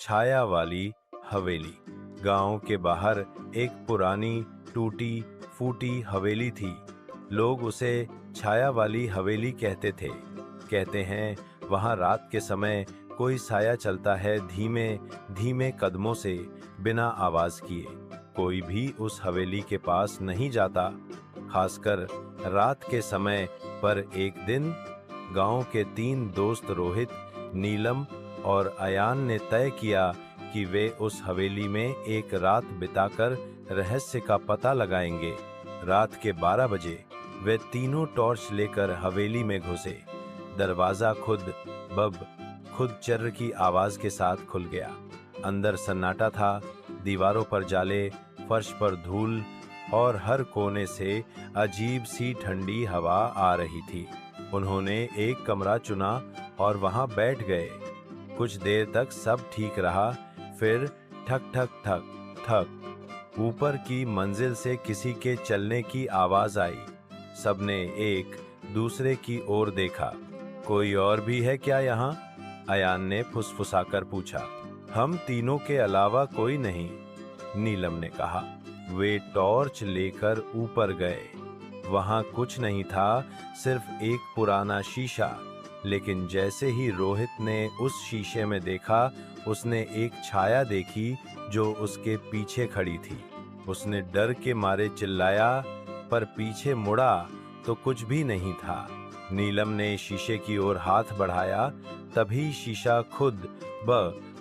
छाया वाली हवेली। गांव के बाहर एक पुरानी टूटी फूटी हवेली थी। लोग उसे छाया वाली हवेली कहते थे। कहते हैं वहां रात के समय कोई साया चलता है धीमे धीमे कदमों से, बिना आवाज किए। कोई भी उस हवेली के पास नहीं जाता, खासकर रात के समय। पर एक दिन गांव के 3 दोस्त रोहित, नीलम और अयान ने तय किया कि वे उस हवेली में एक रात बिताकर रहस्य का पता लगाएंगे। रात के 12 बजे वे तीनों टॉर्च लेकर हवेली में घुसे। दरवाजा खुद चर्र की आवाज के साथ खुल गया। अंदर सन्नाटा था, दीवारों पर जाले, फर्श पर धूल और हर कोने से अजीब सी ठंडी हवा आ रही थी। उन्होंने एक कमरा चुना और वहां बैठ गए। कुछ देर तक सब ठीक रहा, फिर ठक ठक ठक ठक ऊपर की मंजिल से किसी के चलने की आवाज आई। सबने एक दूसरे की ओर देखा। कोई और भी है क्या यहाँ? अयान ने फुसफुसाकर पूछा। हम तीनों के अलावा कोई नहीं, नीलम ने कहा। वे टॉर्च लेकर ऊपर गए। वहां कुछ नहीं था, सिर्फ एक पुराना शीशा। लेकिन जैसे ही रोहित ने उस शीशे में देखा, उसने एक छाया देखी जो उसके पीछे खड़ी थी। उसने डर के मारे चिल्लाया, पर पीछे मुड़ा तो कुछ भी नहीं था। नीलम ने शीशे की ओर हाथ बढ़ाया, तभी शीशा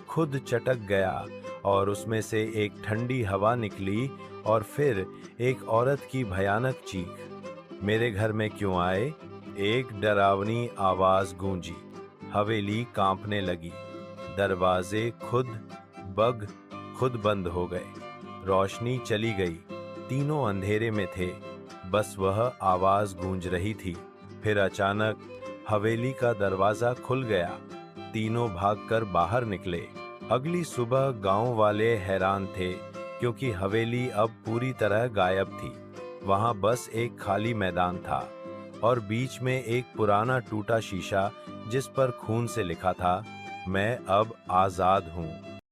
खुद चटक गया और उसमें से एक ठंडी हवा निकली और फिर एक औरत की भयानक चीख। मेरे घर में क्यों आए? एक डरावनी आवाज गूंजी। हवेली कांपने लगी। दरवाजे खुद बंद हो गए। रोशनी चली गई। तीनों अंधेरे में थे, बस वह आवाज गूंज रही थी। फिर अचानक हवेली का दरवाजा खुल गया। तीनों भागकर बाहर निकले। अगली सुबह गांव वाले हैरान थे, क्योंकि हवेली अब पूरी तरह गायब थी। वहां बस एक खाली मैदान था और बीच में एक पुराना टूटा शीशा जिस पर खून से लिखा था, मैं अब आजाद हूँ।